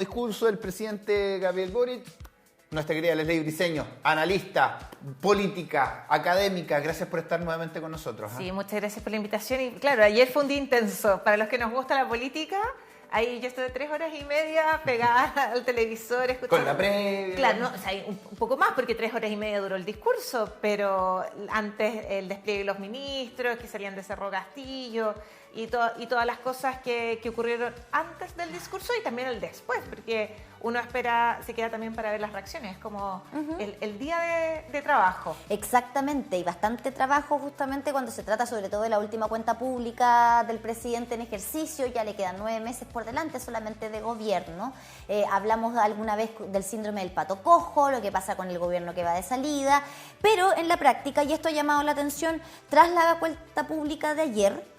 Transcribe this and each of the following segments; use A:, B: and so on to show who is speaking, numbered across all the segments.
A: Discurso del presidente Gabriel Boric, nuestra querida Leslie Briceño, analista, política, académica, gracias por estar nuevamente con nosotros.
B: Sí, muchas gracias por la invitación. Y claro, ayer fue un día intenso. Para los que nos gusta la política, ahí yo estuve 3 horas y media pegada al televisor escuchando.
A: Con la previa.
B: Claro, no, o sea, un poco más porque 3 horas y media duró el discurso, pero antes el despliegue de los ministros que salían de Cerro Castillo y todas las cosas que ocurrieron antes del discurso y también el después, porque uno espera, se queda también para ver las reacciones, como el día de trabajo.
C: Exactamente, y bastante trabajo justamente cuando se trata sobre todo de la última cuenta pública del presidente en ejercicio. Ya le quedan 9 meses por delante solamente de gobierno. Hablamos alguna vez del síndrome del pato cojo, lo que pasa con el gobierno que va de salida, pero en la práctica, y esto ha llamado la atención, tras la cuenta pública de ayer,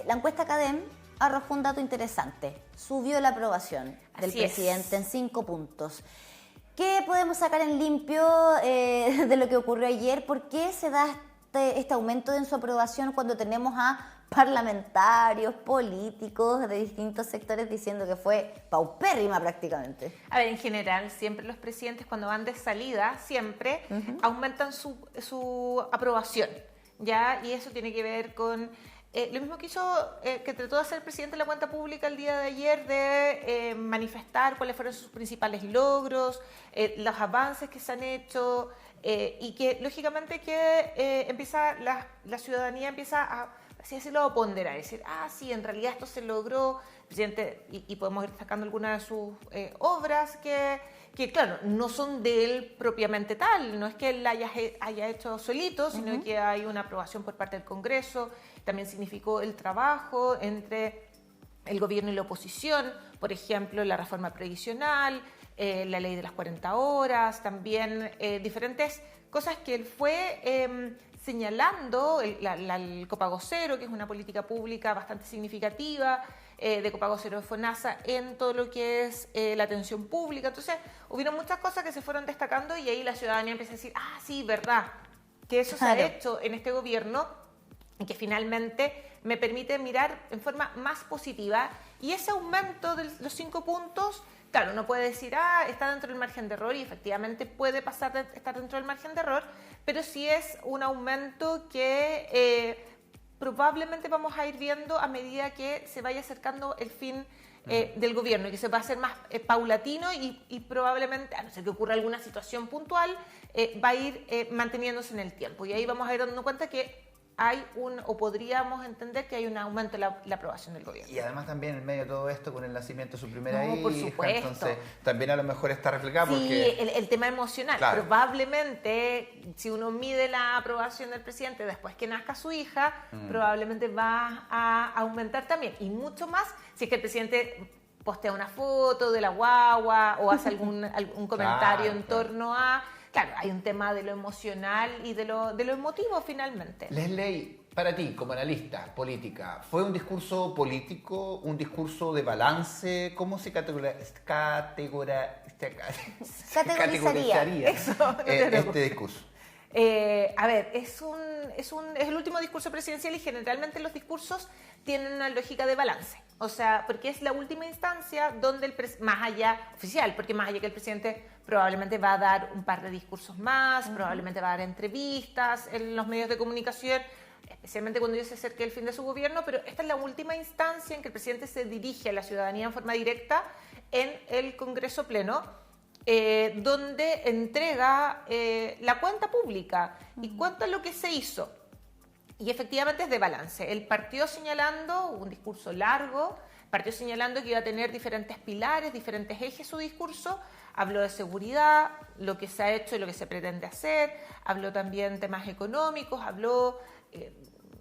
C: la encuesta Cadem arrojó un dato interesante. Subió la aprobación del presidente en 5 puntos. ¿Qué podemos sacar en limpio de lo que ocurrió ayer? ¿Por qué se da este aumento en su aprobación cuando tenemos a parlamentarios, políticos de distintos sectores diciendo que fue paupérrima prácticamente?
B: A ver, en general, siempre los presidentes cuando van de salida, siempre aumentan su aprobación, ¿ya? Y eso tiene que ver con lo mismo que que trató de hacer el presidente de la cuenta pública el día de ayer, de manifestar cuáles fueron sus principales logros, los avances que se han hecho y que lógicamente que la ciudadanía empieza a, así decirlo, a ponderar, decir, sí, en realidad esto se logró, el presidente, y podemos ir destacando algunas de sus obras que claro, no son de él propiamente tal, no es que él la haya hecho solito, sino que hay una aprobación por parte del Congreso. También significó el trabajo entre el gobierno y la oposición, por ejemplo, la reforma previsional, la ley de las 40 horas, también diferentes cosas que él fue señalando, el copago cero, que es una política pública bastante significativa, de copago cero de FONASA en todo lo que es la atención pública. Entonces, hubieron muchas cosas que se fueron destacando y ahí la ciudadanía empieza a decir, sí, verdad, que eso se ha hecho en este gobierno y que finalmente me permite mirar en forma más positiva. Y ese aumento de los 5 puntos, claro, uno puede decir, está dentro del margen de error, y efectivamente puede pasar de estar dentro del margen de error, pero sí es un aumento que probablemente vamos a ir viendo a medida que se vaya acercando el fin del gobierno y que se va a hacer más paulatino y probablemente, a no ser que ocurra alguna situación puntual, va a ir manteniéndose en el tiempo. Y ahí vamos a ir dando cuenta que o podríamos entender que hay un aumento en la aprobación del gobierno.
A: Y además también en medio de todo esto, con el nacimiento de su primera hija,
B: por supuesto.
A: Entonces también a lo mejor está reflejado
B: Sí,
A: porque...
B: el tema emocional.
A: Claro.
B: Probablemente, si uno mide la aprobación del presidente después que nazca su hija, probablemente va a aumentar también. Y mucho más si es que el presidente postea una foto de la guagua o hace algún comentario en torno a... Claro, hay un tema de lo emocional y de lo emotivo finalmente.
A: Leslie, para ti, como analista política, ¿fue un discurso político, un discurso de balance? ¿Cómo se categorizaría este discurso?
B: A ver, es el último discurso presidencial y generalmente los discursos tienen una lógica de balance. O sea, porque es la última instancia donde más allá, oficial, porque más allá que el presidente probablemente va a dar un par de discursos más, probablemente va a dar entrevistas en los medios de comunicación, especialmente cuando ya se acerque el fin de su gobierno, pero esta es la última instancia en que el presidente se dirige a la ciudadanía en forma directa en el Congreso Pleno, donde entrega la cuenta pública y cuenta lo que se hizo. Y efectivamente es de balance. Él partió señalando un discurso largo, partió señalando que iba a tener diferentes pilares, diferentes ejes su discurso. Habló de seguridad, lo que se ha hecho y lo que se pretende hacer. Habló también de temas económicos, habló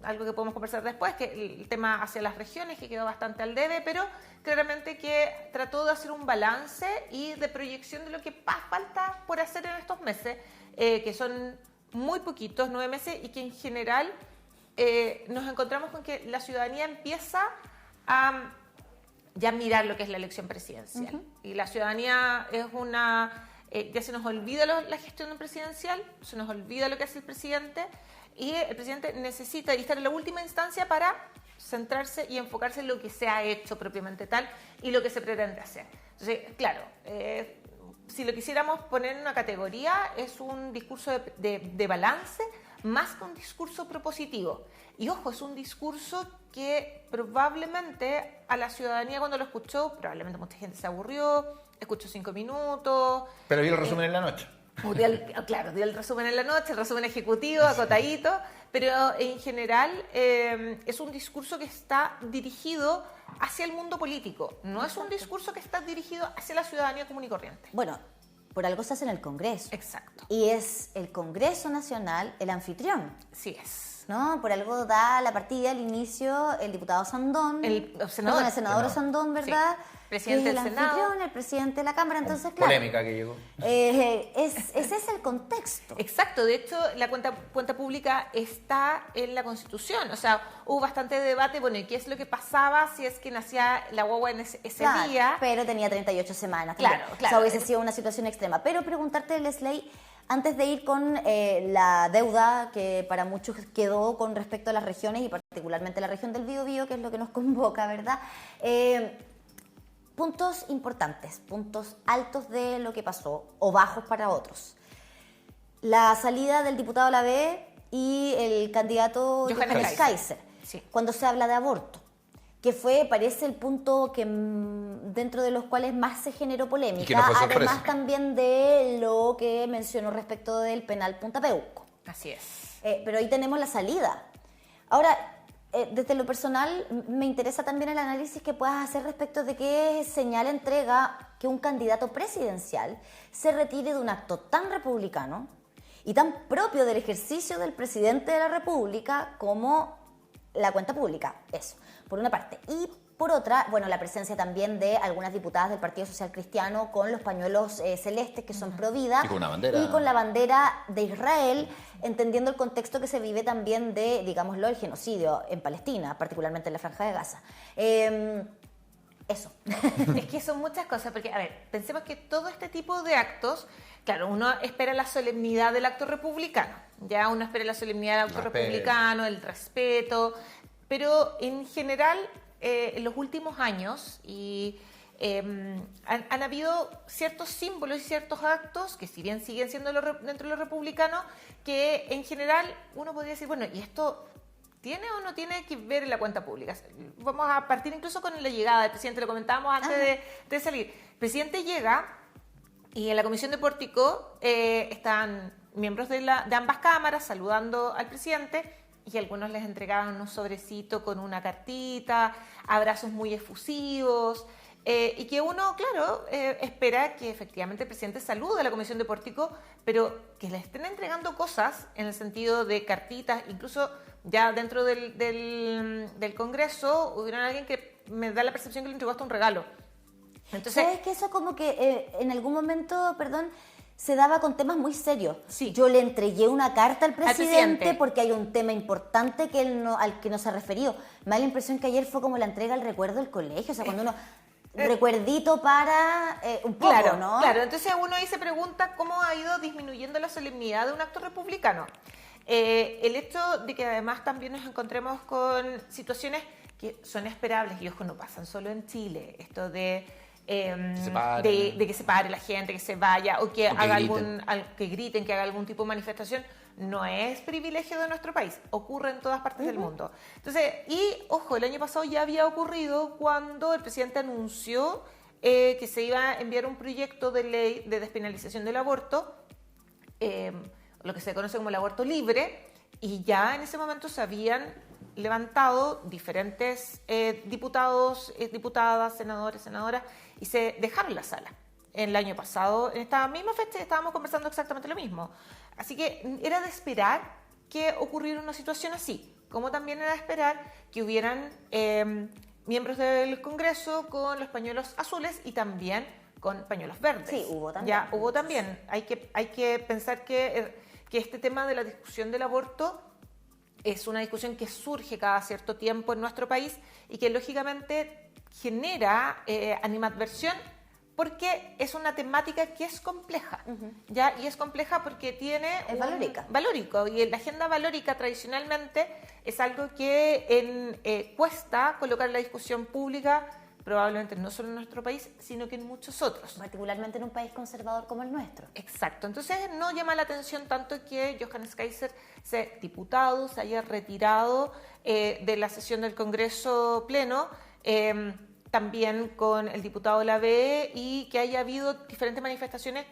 B: algo que podemos conversar después, que el tema hacia las regiones, que quedó bastante al debe, pero claramente que trató de hacer un balance y de proyección de lo que falta por hacer en estos meses, que son muy poquitos, 9 meses, y que en general nos encontramos con que la ciudadanía empieza a ya mirar lo que es la elección presidencial. Y la ciudadanía es ya se nos olvida la gestión presidencial, se nos olvida lo que hace el presidente, Y el presidente necesita estar en la última instancia para centrarse y enfocarse en lo que se ha hecho propiamente tal y lo que se pretende hacer. Entonces, claro, si lo quisiéramos poner en una categoría, es un discurso de balance más que un discurso propositivo. Y ojo, es un discurso que probablemente a la ciudadanía cuando lo escuchó, probablemente mucha gente se aburrió, escuchó 5 minutos.
A: Pero vio el resumen en la noche.
B: Dio el resumen en la noche, el resumen ejecutivo, acotadito, pero en general es un discurso que está dirigido hacia el mundo político, no es un discurso que está dirigido hacia la ciudadanía común y corriente.
C: Bueno, por algo se hace en el Congreso.
B: Exacto.
C: Y es el Congreso Nacional el anfitrión.
B: Sí es.
C: ¿No? Por algo da la partida al inicio el diputado Sandón.
B: El senador.
C: El senador Sandón, ¿verdad?
B: Sí. Presidente del Senado.
C: Anfitrión, el presidente de la Cámara, entonces, claro.
A: Polémica que llegó.
C: Ese es el contexto.
B: Exacto, de hecho, la cuenta pública está en la Constitución. O sea, hubo bastante debate, bueno, ¿y qué es lo que pasaba si es que nacía la guagua en ese día?
C: Pero tenía 38 semanas.
B: Claro.
C: O sea, hubiese sido una situación extrema. Pero preguntarte, Leslie, antes de ir con la deuda que para muchos quedó con respecto a las regiones y particularmente la región del Biobío, que es lo que nos convoca, ¿verdad? Puntos importantes, puntos altos de lo que pasó o bajos para otros. La salida del diputado Lavé y el candidato Johannes Kaiser,
B: sí.
C: Cuando se habla de aborto, que parece el punto que dentro de los cuales más se generó polémica,
A: no
C: además también de lo que mencionó respecto del penal Punta Peuco.
B: Así es.
C: Pero ahí tenemos la salida. Ahora, desde lo personal, me interesa también el análisis que puedas hacer respecto de qué señal entrega que un candidato presidencial se retire de un acto tan republicano y tan propio del ejercicio del presidente de la República como la cuenta pública. Eso, por una parte. Y por otra, bueno, la presencia también de algunas diputadas del Partido Social Cristiano con los pañuelos celestes que son pro vida.
A: Y con una bandera.
C: Y con la bandera de Israel, entendiendo el contexto que se vive también de, digámoslo, el genocidio en Palestina, particularmente en la Franja de Gaza. Eso.
B: Es que son muchas cosas, porque, a ver, pensemos que todo este tipo de actos, claro, uno espera la solemnidad del acto republicano, ya uno espera la solemnidad del acto republicano, el respeto, pero en general, en los últimos años, han habido ciertos símbolos y ciertos actos que si bien siguen siendo dentro de lo republicano, que en general uno podría decir, bueno, ¿y esto tiene o no tiene que ver en la cuenta pública? Vamos a partir incluso con la llegada del presidente, lo comentábamos antes de salir. El presidente llega y en la comisión de pórtico están miembros de ambas cámaras saludando al presidente y algunos les entregaban un sobrecito con una cartita, abrazos muy efusivos, y que uno, claro, espera que efectivamente el presidente salude a la comisión de pórtico, pero que le estén entregando cosas en el sentido de cartitas, incluso ya dentro del Congreso, hubiera alguien que me da la percepción que le entregó hasta un regalo. Entonces,
C: ¿sabes que eso como que en algún momento, se daba con temas muy serios?
B: Sí.
C: Yo le entregué una carta al presidente porque hay un tema importante que al que no se ha referido. Me da la impresión que ayer fue como la entrega al recuerdo del colegio, o sea, cuando uno... recuerdito para un poco,
B: claro,
C: ¿no?
B: Claro, entonces uno ahí se pregunta cómo ha ido disminuyendo la solemnidad de un acto republicano. El hecho de que además también nos encontremos con situaciones que son esperables y ojo, no pasan solo en Chile, esto de que se pare la gente, que se vaya o que haga que griten, que haga algún tipo de manifestación, no es privilegio de nuestro país, ocurre en todas partes del mundo. Entonces, y ojo, el año pasado ya había ocurrido cuando el presidente anunció que se iba a enviar un proyecto de ley de despenalización del aborto, lo que se conoce como el aborto libre, y ya en ese momento se habían levantado diferentes diputados, diputadas, senadores, senadoras, y se dejaron la sala. El año pasado, en esta misma fecha, estábamos conversando exactamente lo mismo. Así que era de esperar que ocurriera una situación así, como también era de esperar que hubieran miembros del Congreso con los pañuelos azules y también con pañuelos verdes.
C: Sí, hubo también.
B: Ya hubo también. Hay que pensar que este tema de la discusión del aborto es una discusión que surge cada cierto tiempo en nuestro país y que lógicamente genera animadversión porque es una temática que es compleja, ¿ya? Y es compleja porque tiene...
C: Es valórica.
B: Valórico, y la agenda valórica tradicionalmente es algo que cuesta colocar en la discusión pública, probablemente no solo en nuestro país, sino que en muchos otros.
C: Particularmente en un país conservador como el nuestro.
B: Exacto, entonces no llama la atención tanto que Johannes Kaiser, diputado, se haya retirado de la sesión del Congreso Pleno, también con el diputado Lavé, y que haya habido diferentes manifestaciones,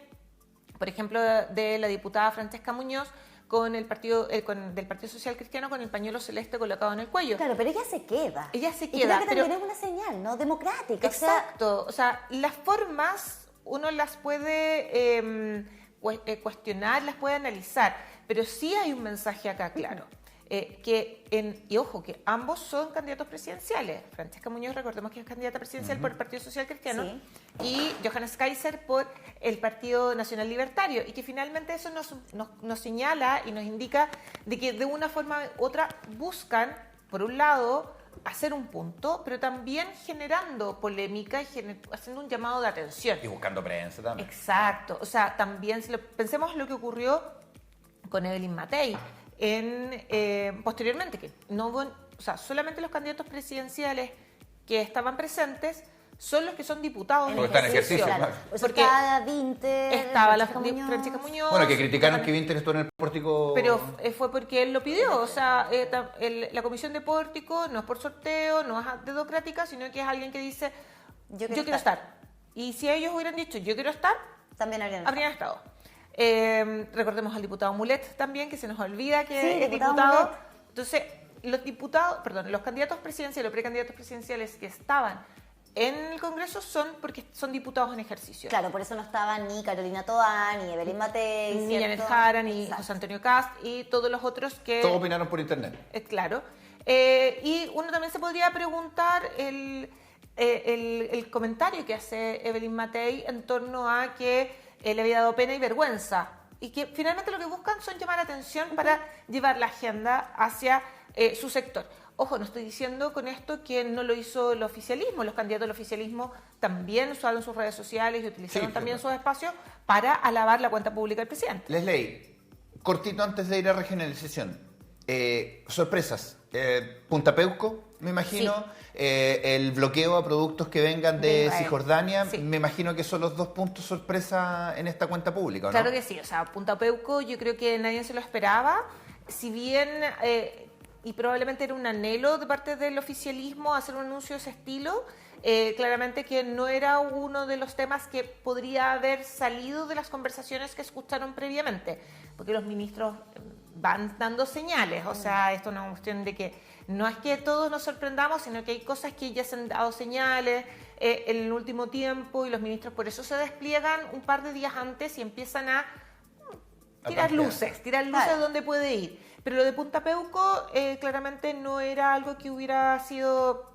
B: por ejemplo, de la diputada Francesca Muñoz del Partido Social Cristiano con el pañuelo celeste colocado en el cuello.
C: Claro, pero ella se queda.
B: Ella se
C: Y
B: queda.
C: creo que también es una señal, ¿no? Democrática.
B: Exacto. O sea, las formas uno las puede cuestionar, las puede analizar, pero sí hay un mensaje acá claro. Y ojo, que ambos son candidatos presidenciales. Francesca Muñoz, recordemos que es candidata presidencial por el Partido Social Cristiano, y Johannes Kaiser por el Partido Nacional Libertario, y que finalmente eso nos señala y nos indica de que de una forma u otra buscan, por un lado, hacer un punto, pero también generando polémica y haciendo un llamado de atención.
A: Y buscando prensa también.
B: Exacto. O sea, también pensemos lo que ocurrió con Evelyn Matei posteriormente, que no hubo, o sea, solamente los candidatos presidenciales que estaban presentes son los que son diputados
A: en ejercicio.
C: Claro.
B: Porque
C: estaba Vinter,
B: estaba la Francesca Muñoz.
A: Bueno, que criticaron que Vinter estuvo en el pórtico.
B: Pero fue porque él lo pidió. O sea, la comisión de pórtico no es por sorteo, no es democrática, sino que es alguien que dice, yo quiero estar. Y si ellos hubieran dicho, yo quiero estar,
C: también habrían
B: estado. Recordemos al diputado Mulet también, que se nos olvida que
C: Sí,
B: es
C: diputado
B: diputado.
C: Mulet.
B: Entonces, los candidatos presidenciales o precandidatos presidenciales que estaban en el Congreso son porque son diputados en ejercicio.
C: Claro, por eso no estaban ni Carolina Toá, ni Evelyn Matei,
B: ni Janet Jara, ni José Antonio Cast y todos los otros que...
A: Todos opinaron por internet.
B: Claro. Y uno también se podría preguntar el comentario que hace Evelyn Matei en torno a que le había dado pena y vergüenza, y que finalmente lo que buscan son llamar la atención para llevar la agenda hacia su sector. Ojo, no estoy diciendo con esto que no lo hizo el oficialismo. Los candidatos del oficialismo también usaron sus redes sociales y utilizaron también sus espacios para alabar la cuenta pública del presidente.
A: Leslie, cortito antes de ir a regionalización. Sorpresas. Punta Peuco, me imagino.
B: Sí.
A: El bloqueo a productos que vengan de
B: Israel.
A: Cisjordania.
B: Sí.
A: Me imagino que son los dos puntos sorpresa en esta cuenta pública, ¿no?
B: Claro que sí. O sea, Punta Peuco yo creo que nadie se lo esperaba. Si bien... y probablemente era un anhelo de parte del oficialismo hacer un anuncio de ese estilo, claramente que no era uno de los temas que podría haber salido de las conversaciones que escucharon previamente, porque los ministros van dando señales. O sea, esto no es una cuestión de que no es que todos nos sorprendamos, sino que hay cosas que ya se han dado señales en el último tiempo, y los ministros por eso se despliegan un par de días antes y empiezan a tirar luces
C: Claro.
B: donde puede ir. Pero lo de Punta Peuco claramente no era algo que hubiera sido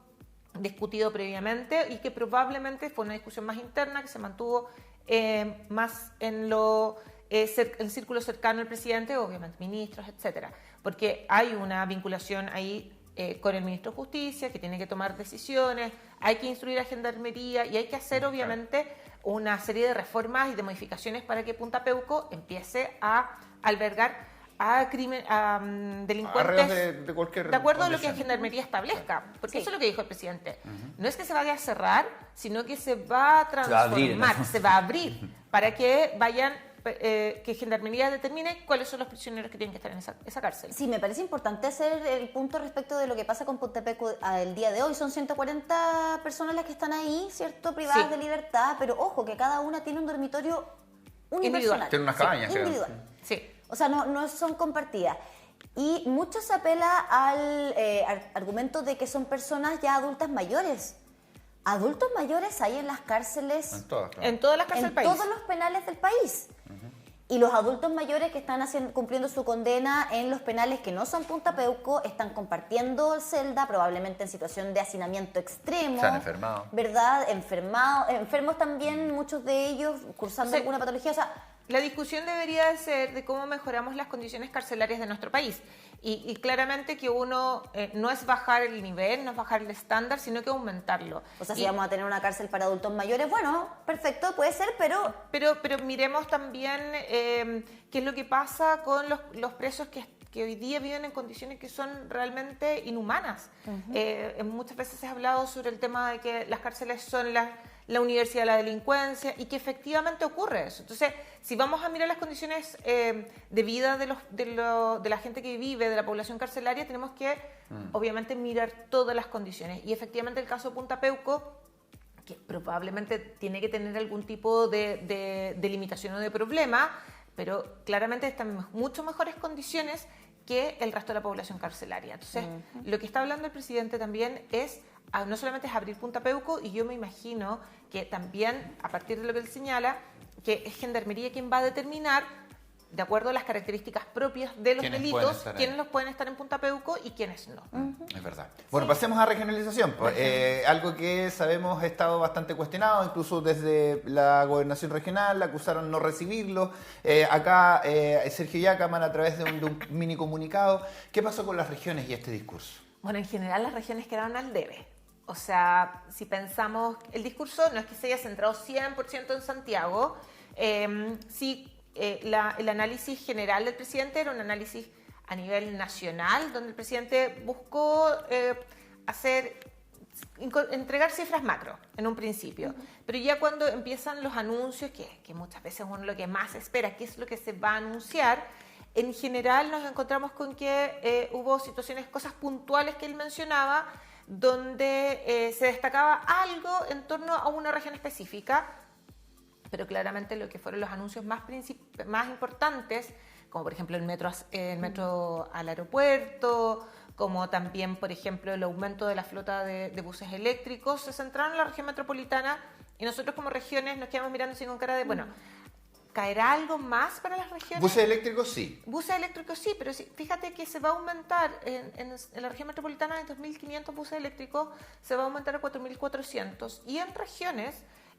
B: discutido previamente, y que probablemente fue una discusión más interna que se mantuvo más en el círculo cercano al presidente, obviamente ministros, etcétera, porque hay una vinculación ahí con el ministro de Justicia, que tiene que tomar decisiones, hay que instruir a Gendarmería y hay que hacer obviamente una serie de reformas y de modificaciones para que Punta Peuco empiece a albergar a delincuentes
A: Arreos de cualquier
B: de acuerdo a lo que
A: condición.
B: Gendarmería establezca, porque
C: Sí.
B: eso es lo que dijo el presidente. No es que se vaya a cerrar, sino que se va a transformar, se va a abrir para que vayan, que Gendarmería determine cuáles son los prisioneros que tienen que estar en esa cárcel.
C: Sí, me parece importante hacer el punto respecto de lo que pasa con Punta Peuco el día de hoy. Son 140 personas las que están ahí, ¿cierto? Privadas
B: Sí.
C: de libertad, pero ojo, que cada una tiene un dormitorio unipersonal.
A: Tiene unas cabañas, creo.
C: individual.
B: Sí.
C: O sea, no son compartidas. Y mucho se apela al argumento de que son personas ya adultas mayores. Adultos mayores hay en las cárceles,
A: En todas, claro.
B: En todas las cárceles
C: en
B: del país.
C: todos los penales del país. Y los adultos mayores que están cumpliendo su condena en los penales que no son Punta Peuco están compartiendo celda, probablemente en situación de hacinamiento extremo.
A: Se han enfermado.
C: ¿Verdad? Enfermos también, muchos de ellos cursando
B: Sí.
C: alguna patología. O sea,
B: La discusión debería de ser de cómo mejoramos las condiciones carcelarias de nuestro país. Y claramente que uno no es bajar el nivel, no es bajar el estándar, sino que aumentarlo.
C: O sea, si vamos a tener una cárcel para adultos mayores, bueno, perfecto, puede ser, pero...
B: Pero miremos también qué es lo que pasa con los presos que hoy día viven en condiciones que son realmente inhumanas. Muchas veces se ha hablado sobre el tema de que las cárceles son la universidad de la delincuencia y que efectivamente ocurre eso. Entonces, si vamos a mirar las condiciones de vida de la gente que vive, de la población carcelaria, tenemos que, obviamente, mirar todas las condiciones. Y efectivamente el caso de Punta Peuco, que probablemente tiene que tener algún tipo de limitación o de problema, pero claramente están en mucho mejores condiciones que el resto de la población carcelaria. Entonces, lo que está hablando el presidente también es, no solamente es abrir Punta Peuco, y yo me imagino que también, a partir de lo que él señala, que es Gendarmería quien va a determinar, de acuerdo a las características propias de los delitos, quiénes los pueden estar en Punta Peuco y quiénes no.
A: Es verdad. Bueno, pasemos a regionalización. Algo que sabemos ha estado bastante cuestionado, incluso desde la gobernación regional acusaron no recibirlo. Acá Sergio Yacaman, a través de un mini comunicado, ¿qué pasó con las regiones y este discurso?
B: Bueno, en general las regiones quedaron al debe. O sea, si pensamos, el discurso no es que se haya centrado 100% en Santiago, sí. El análisis general del presidente era un análisis a nivel nacional, donde el presidente buscó entregar cifras macro en un principio. Pero ya cuando empiezan los anuncios, que muchas veces uno lo que más espera, qué es lo que se va a anunciar, en general nos encontramos con que hubo situaciones, cosas puntuales que él mencionaba, donde se destacaba algo en torno a una región específica, pero claramente lo que fueron los anuncios más importantes, como por ejemplo el metro al aeropuerto, como también, por ejemplo, el aumento de la flota de buses eléctricos, se centraron en la región metropolitana y nosotros como regiones nos quedamos mirando así con cara de, bueno, ¿caerá algo más para las regiones?
A: ¿Buses eléctricos? Sí.
B: Buses eléctricos sí, pero fíjate que se va a aumentar en la región metropolitana de 2.500 buses eléctricos, se va a aumentar a 4.400 y en regiones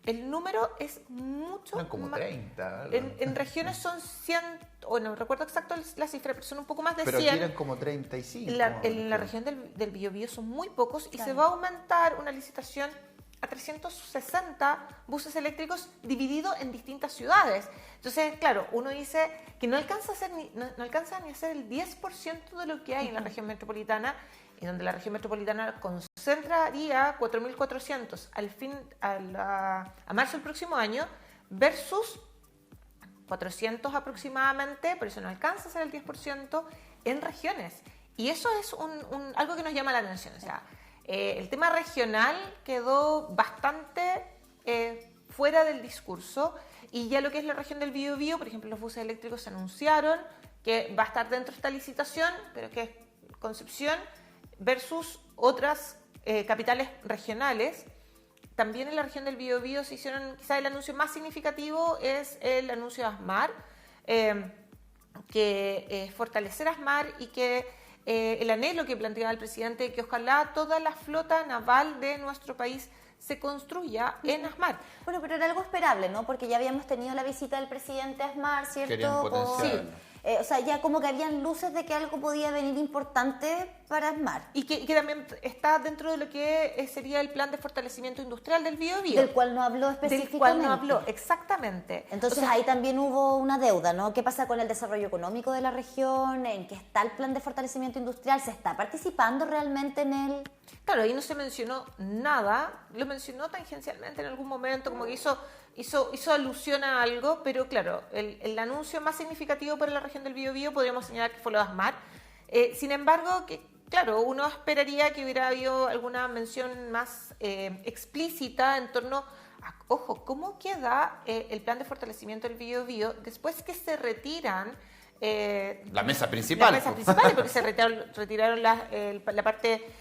B: el número es mucho
A: más. Como 30.
B: En regiones son 100, o no recuerdo exacto la cifra, pero son un poco más de 100.
A: Pero aquí eran como 35.
B: En la región del Biobío son muy pocos y se va a aumentar una licitación a 360 buses eléctricos divididos en distintas ciudades. Entonces, claro, uno dice que no alcanza ni a ser el 10% de lo que hay en la región metropolitana, y donde la región metropolitana concentraría 4.400 a marzo del próximo año versus 400 aproximadamente, por eso no alcanza a ser el 10% en regiones. Y eso es algo que nos llama la atención. O sea, el tema regional quedó bastante fuera del discurso, y ya lo que es la región del Biobío, por ejemplo, los buses eléctricos se anunciaron que va a estar dentro de esta licitación, pero que es Concepción versus otras capitales regionales. También en la región del Biobío se hicieron, quizás el anuncio más significativo es el anuncio de ASMAR, que fortalecer ASMAR y que el anhelo que planteaba el presidente, que ojalá toda la flota naval de nuestro país se construya en ASMAR.
C: Bueno, pero era algo esperable, ¿no? Porque ya habíamos tenido la visita del presidente a ASMAR, ¿cierto?
A: Querían potenciar.
C: Sí. O sea, ya como que habían luces de que algo podía venir importante para ASMAR.
B: Y que también está dentro de lo que sería el plan de fortalecimiento industrial del Biobío.
C: Del cual no habló específicamente.
B: Del cual no habló, exactamente.
C: Entonces, o sea, ahí también hubo una deuda, ¿no? ¿Qué pasa con el desarrollo económico de la región? ¿En qué está el plan de fortalecimiento industrial? ¿Se está participando realmente en él?
B: Claro, ahí no se mencionó nada, lo mencionó tangencialmente en algún momento, como que hizo alusión a algo, pero claro, el anuncio más significativo para la región del Biobío podríamos señalar que fue lo de ASMAR. Sin embargo, claro, uno esperaría que hubiera habido alguna mención más explícita en torno a, ojo, ¿cómo queda el plan de fortalecimiento del Biobío después que se retiran
A: la mesa principal?
B: La mesa principal, porque se retiraron la parte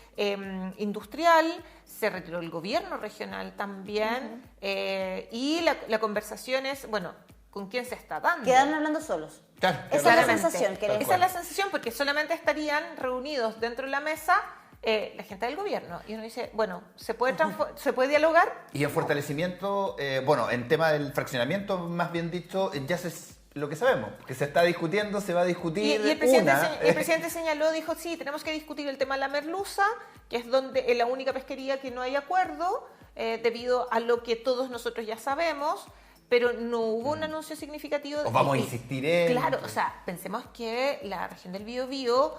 B: industrial, se retiró el gobierno regional también, y la conversación es, bueno, ¿con quién se está dando?
C: Quedaron hablando solos.
A: Claro,
C: esa es la sensación.
B: Esa es la sensación, porque solamente estarían reunidos dentro de la mesa la gente del gobierno. Y uno dice, bueno, ¿se puede dialogar?
A: Y en fortalecimiento, bueno, en tema del fraccionamiento, más bien dicho, ya se lo que sabemos, que se está discutiendo, se va a discutir
B: y el presidente señaló, dijo, sí, tenemos que discutir el tema de la merluza, que es donde es la única pesquería que no hay acuerdo, debido a lo que todos nosotros ya sabemos, pero no hubo un anuncio significativo.
A: Os vamos a insistir en...
B: Claro, o sea, pensemos que la región del Biobío,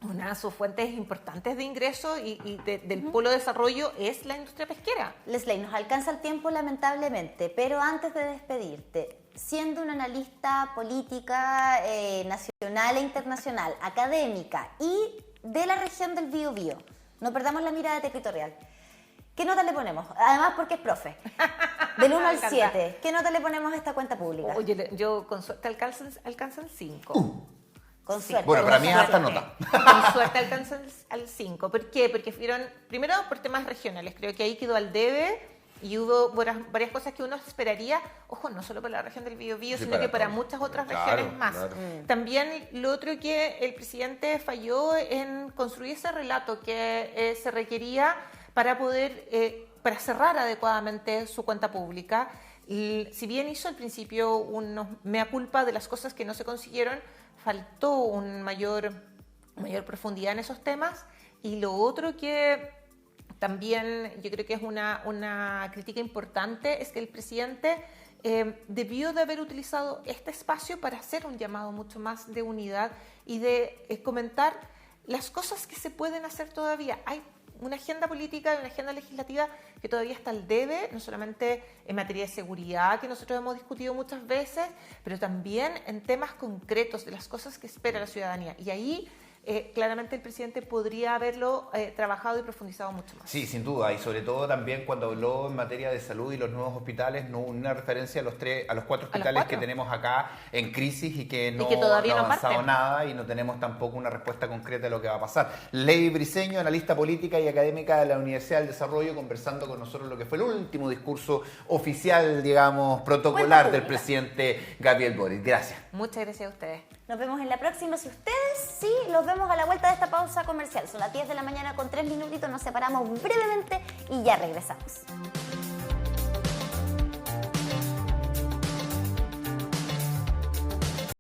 B: una de sus fuentes importantes de ingreso y del polo de desarrollo es la industria pesquera.
C: Leslie, nos alcanza el tiempo lamentablemente, pero antes de despedirte, siendo una analista política nacional e internacional, académica y de la región del Biobío, no perdamos la mirada territorial. ¿Qué nota le ponemos? Además porque es profe. Del 1 al 7, ¿qué nota le ponemos a esta cuenta pública?
B: Oye, yo con suerte alcanzan 5.
C: Con suerte.
A: Bueno, para mí es alta nota.
B: Con suerte alcanzan al 5. ¿Por qué? Porque fueron, primero, por temas regionales. Creo que ahí quedó al debe y hubo varias cosas que uno esperaría, ojo, no solo para la región del Biobío,
A: Sí,
B: sino que para
A: todos.
B: muchas otras
A: Claro,
B: regiones más.
A: claro.
B: También lo otro que el presidente falló en construir ese relato que se requería para poder, para cerrar adecuadamente su cuenta pública. Y, si bien hizo al principio unos mea culpa de las cosas que no se consiguieron, faltó una mayor profundidad en esos temas. Y lo otro que también yo creo que es una crítica importante es que el presidente debió de haber utilizado este espacio para hacer un llamado mucho más de unidad y de comentar las cosas que se pueden hacer todavía. Hay una agenda política, una agenda legislativa que todavía está al debe, no solamente en materia de seguridad, que nosotros hemos discutido muchas veces, pero también en temas concretos de las cosas que espera la ciudadanía. Y ahí claramente el presidente podría haberlo trabajado y profundizado mucho más.
A: Sí, sin duda, y sobre todo también cuando habló en materia de salud y los nuevos hospitales, no una referencia a los 4 hospitales que tenemos acá en crisis y que no
B: todavía
A: ha
B: no
A: avanzado
B: parten.
A: nada y no tenemos tampoco una respuesta concreta de lo que va a pasar. Ley Briceño, analista política y académica de la Universidad del Desarrollo, conversando con nosotros lo que fue el último discurso oficial, digamos, protocolar del presidente Gabriel Boric. Gracias.
B: Muchas gracias a ustedes.
C: Nos vemos en la próxima. Si ustedes sí, los vemos a la vuelta de esta pausa comercial. Son las 10 de la mañana con 3 minutitos. Nos separamos brevemente y ya regresamos.